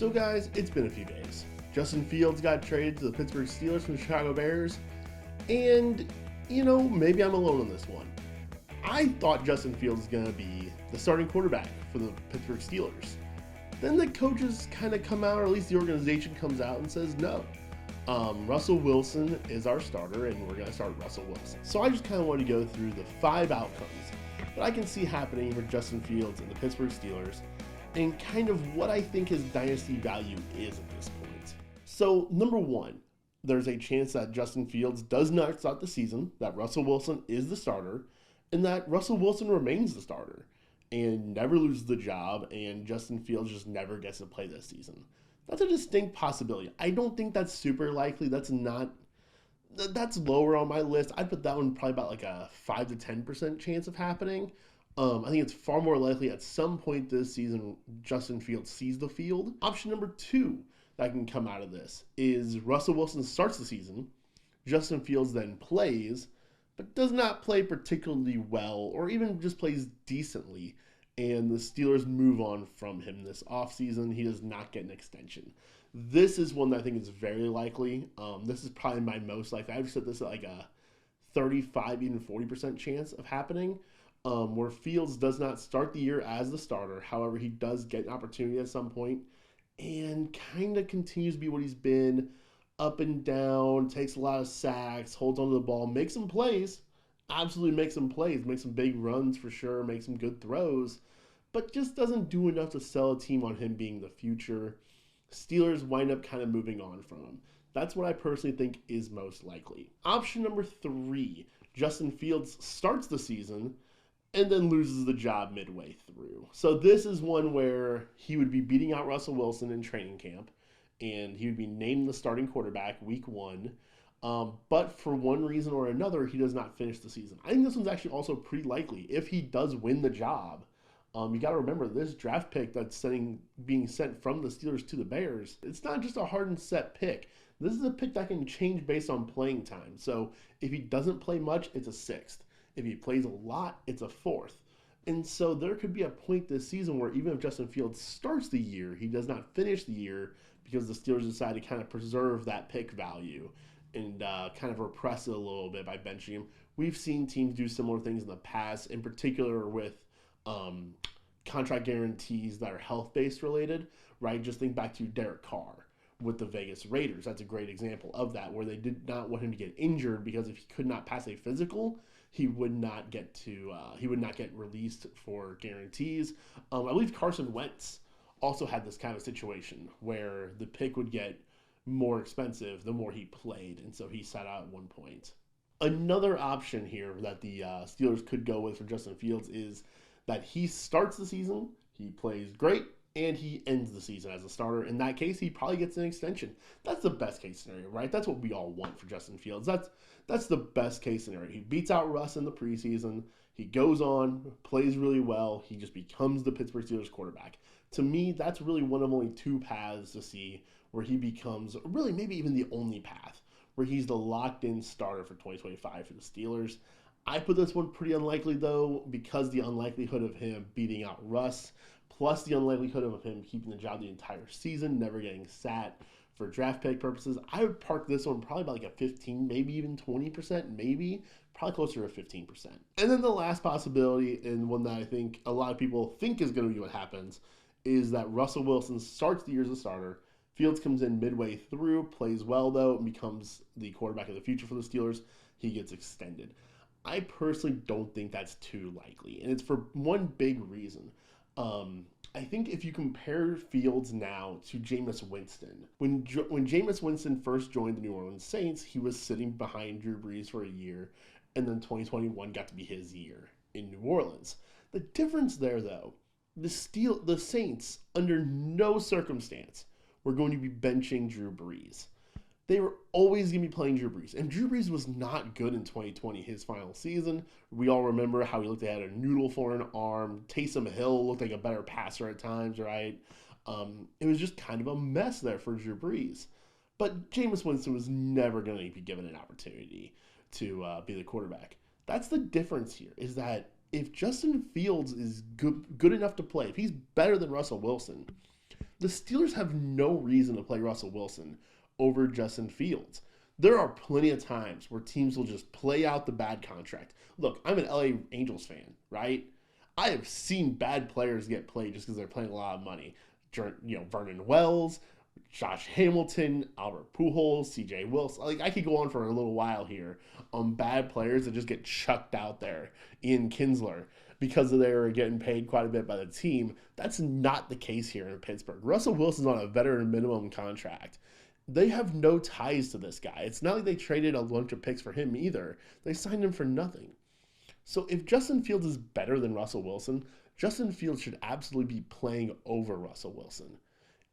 So guys, it's been a few days. Justin Fields got traded to the Pittsburgh Steelers from the Chicago Bears, and maybe I'm alone on this one. I thought Justin Fields was going to be the starting quarterback for the Pittsburgh Steelers. Then the coaches kind of come out, or at least the organization comes out and says no. Russell Wilson is our starter, and we're going to start Russell Wilson. So I just kind of want to go through the 5 outcomes that I can see happening for Justin Fields and the Pittsburgh Steelers, and kind of what I think his dynasty value is at this point. So number 1, there's a chance that Justin Fields does not start the season, that Russell Wilson is the starter, and that Russell Wilson remains the starter and never loses the job, and Justin Fields just never gets to play this season. That's a distinct possibility. I don't think that's super likely. That's lower on my list. I'd put that one probably about like a 5 to 10% chance of happening. I think it's far more likely at some point this season Justin Fields sees the field. Option number 2 that can come out of this is Russell Wilson starts the season, Justin Fields then plays, but does not play particularly well or even just plays decently, and the Steelers move on from him this offseason. He does not get an extension. This is one that I think is very likely. This is probably my most likely. I've said this at like a 35, even 40% chance of happening, where Fields does not start the year as the starter. However, he does get an opportunity at some point and kind of continues to be what he's been, up and down, takes a lot of sacks, holds onto the ball, makes some plays, absolutely makes some plays, makes some big runs for sure, makes some good throws, but just doesn't do enough to sell a team on him being the future. Steelers wind up kind of moving on from him. That's what I personally think is most likely. Option number 3, Justin Fields starts the season and then loses the job midway through. So this is one where he would be beating out Russell Wilson in training camp, and he would be named the starting quarterback week 1. But for one reason or another, he does not finish the season. I think this one's actually also pretty likely. If he does win the job, you got to remember this draft pick that's being sent from the Steelers to the Bears, it's not just a hard and set pick. This is a pick that can change based on playing time. So if he doesn't play much, it's a 6th. If he plays a lot, it's a 4th. And so there could be a point this season where even if Justin Fields starts the year, he does not finish the year because the Steelers decide to kind of preserve that pick value and kind of repress it a little bit by benching him. We've seen teams do similar things in the past, in particular with contract guarantees that are health-based related, right? Just think back to Derek Carr with the Vegas Raiders. That's a great example of that, where they did not want him to get injured because if he could not pass a physical, he would not get released for guarantees. I believe Carson Wentz also had this kind of situation where the pick would get more expensive the more he played, and so he sat out at one point. Another option here that the Steelers could go with for Justin Fields is that he starts the season, he plays great, and he ends the season as a starter. In that case, he probably gets an extension. That's the best case scenario, right? That's what we all want for Justin Fields. That's the best case scenario. He beats out Russ in the preseason. He goes on, plays really well. He just becomes the Pittsburgh Steelers quarterback. To me, that's really one of only 2 paths to see where he becomes, really maybe even the only path, where he's the locked-in starter for 2025 for the Steelers. I put this one pretty unlikely, though, because the unlikelihood of him beating out Russ, plus the unlikelihood of him keeping the job the entire season, never getting sat for draft pick purposes. I would park this one probably about like a 15, maybe even 20%, maybe, probably closer to 15%. And then the last possibility, and one that I think a lot of people think is going to be what happens, is that Russell Wilson starts the year as a starter. Fields comes in midway through, plays well though, and becomes the quarterback of the future for the Steelers. He gets extended. I personally don't think that's too likely, and it's for one big reason. I think if you compare Fields now to Jameis Winston, when Jameis Winston first joined the New Orleans Saints, he was sitting behind Drew Brees for a year, and then 2021 got to be his year in New Orleans. The difference there, though, the Saints, under no circumstance, were going to be benching Drew Brees. They were always going to be playing Drew Brees. And Drew Brees was not good in 2020, his final season. We all remember how he looked like he had a noodle for an arm. Taysom Hill looked like a better passer at times, right? It was just kind of a mess there for Drew Brees. But Jameis Winston was never going to be given an opportunity to be the quarterback. That's the difference here, is that if Justin Fields is good enough to play, if he's better than Russell Wilson, the Steelers have no reason to play Russell Wilson over Justin Fields. There are plenty of times where teams will just play out the bad contract. Look, I'm an LA Angels fan, right? I have seen bad players get played just because they're playing a lot of money. Vernon Wells, Josh Hamilton, Albert Pujols, CJ Wilson. Like, I could go on for a little while here on bad players that just get chucked out there. Ian Kinsler, because they were getting paid quite a bit by the team. That's not the case here in Pittsburgh. Russell Wilson's on a veteran minimum contract. They have no ties to this guy. It's not like they traded a bunch of picks for him either. They signed him for nothing. So if Justin Fields is better than Russell Wilson, Justin Fields should absolutely be playing over Russell Wilson.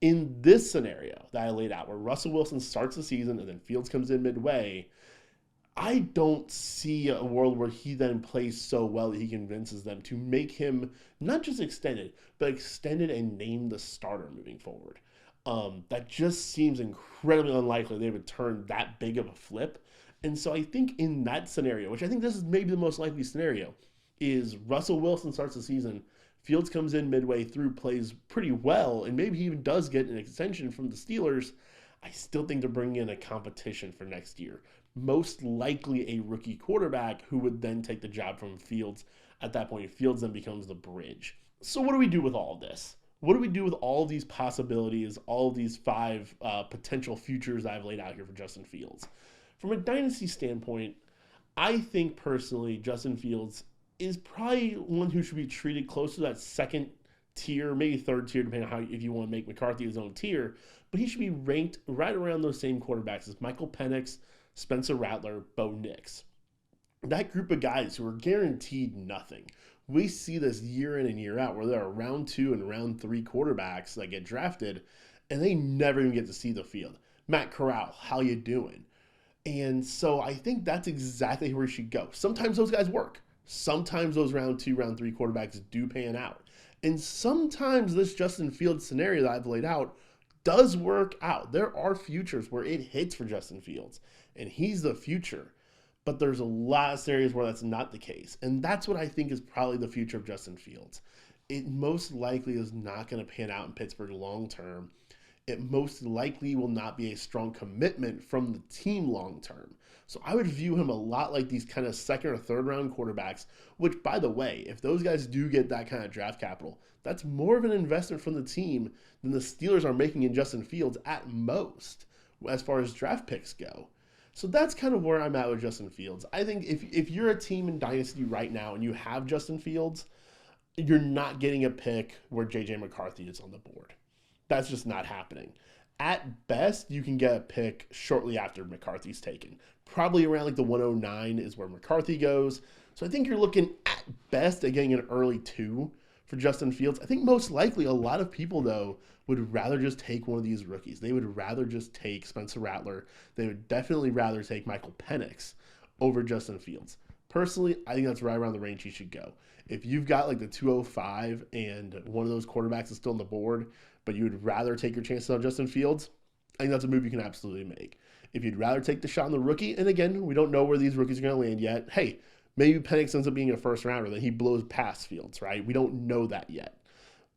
In this scenario that I laid out, where Russell Wilson starts the season and then Fields comes in midway, I don't see a world where he then plays so well that he convinces them to make him not just extended, but extended and named the starter moving forward. That just seems incredibly unlikely they would turn that big of a flip. And so I think in that scenario, which I think this is maybe the most likely scenario, is Russell Wilson starts the season, Fields comes in midway through, plays pretty well, and maybe he even does get an extension from the Steelers. I still think they're bringing in a competition for next year. Most likely a rookie quarterback who would then take the job from Fields. At that point, Fields then becomes the bridge. So what do we do with all of this? What do we do with all of these possibilities, all of these 5 potential futures I've laid out here for Justin Fields? From a dynasty standpoint, I think personally Justin Fields is probably one who should be treated close to that second tier, maybe third tier, depending on how if you want to make McCarthy his own tier. But he should be ranked right around those same quarterbacks as Michael Penix, Spencer Rattler, Bo Nix. That group of guys who are guaranteed nothing. We see this year in and year out where there are round 2 and round 3 quarterbacks that get drafted and they never even get to see the field. Matt Corral, how you doing? And so I think that's exactly where he should go. Sometimes those guys work. Sometimes those round 2, round 3 quarterbacks do pan out. And sometimes this Justin Fields scenario that I've laid out does work out. There are futures where it hits for Justin Fields, and he's the future. But there's a lot of scenarios where that's not the case. And that's what I think is probably the future of Justin Fields. It most likely is not going to pan out in Pittsburgh long term. It most likely will not be a strong commitment from the team long term. So I would view him a lot like these kind of second or third round quarterbacks, which, by the way, if those guys do get that kind of draft capital, that's more of an investment from the team than the Steelers are making in Justin Fields at most as far as draft picks go. So that's kind of where I'm at with Justin Fields. I think if you're a team in Dynasty right now and you have Justin Fields, you're not getting a pick where J.J. McCarthy is on the board. That's just not happening. At best, you can get a pick shortly after McCarthy's taken. Probably around like the 109 is where McCarthy goes. So I think you're looking at best at getting an early 2 for Justin Fields. I think most likely a lot of people, though, would rather just take one of these rookies. They would rather just take Spencer Rattler. They would definitely rather take Michael Penix over Justin Fields. Personally, I think that's right around the range he should go. If you've got like the 205 and one of those quarterbacks is still on the board, but you would rather take your chances on Justin Fields, I think that's a move you can absolutely make. If you'd rather take the shot on the rookie, and again, we don't know where these rookies are going to land yet. Hey, maybe Penix ends up being a first rounder, then he blows past Fields, right? We don't know that yet.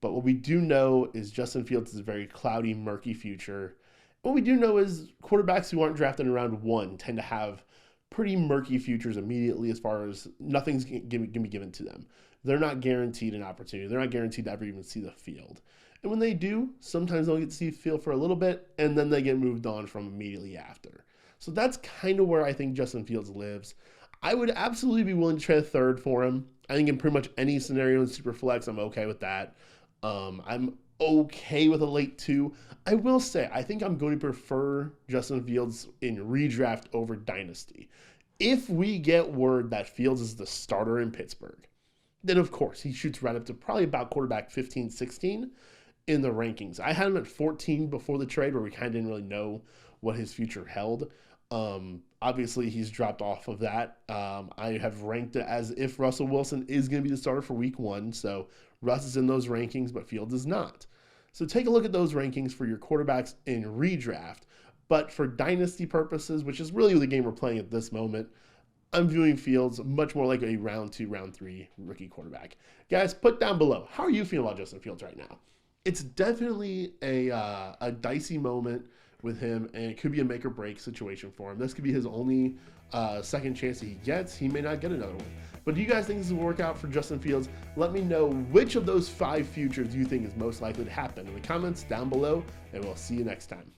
But what we do know is Justin Fields is a very cloudy, murky future. What we do know is quarterbacks who aren't drafted in round 1 tend to have pretty murky futures immediately as far as nothing's going to be given to them. They're not guaranteed an opportunity. They're not guaranteed to ever even see the field. And when they do, sometimes they'll get to see the field for a little bit, and then they get moved on from immediately after. So that's kind of where I think Justin Fields lives. I would absolutely be willing to trade a third for him. I think in pretty much any scenario in Superflex, I'm okay with that. I'm okay with a late 2. I will say, I think I'm going to prefer Justin Fields in redraft over Dynasty. If we get word that Fields is the starter in Pittsburgh, then of course he shoots right up to probably about quarterback 15, 16 in the rankings. I had him at 14 before the trade where we kind of didn't really know what his future held. Obviously, he's dropped off of that. I have ranked it as if Russell Wilson is going to be the starter for week 1. So Russ is in those rankings, but Fields is not. So take a look at those rankings for your quarterbacks in redraft. But for dynasty purposes, which is really the game we're playing at this moment, I'm viewing Fields much more like a round 2, round 3 rookie quarterback. Guys, put down below, how are you feeling about Justin Fields right now? it's definitely a dicey moment with him, and it could be a make or break situation for him. This could be his only second chance that he gets. He may not get another one. But do you guys think this will work out for Justin Fields? Let me know which of those 5 futures you think is most likely to happen in the comments down below, and we'll see you next time.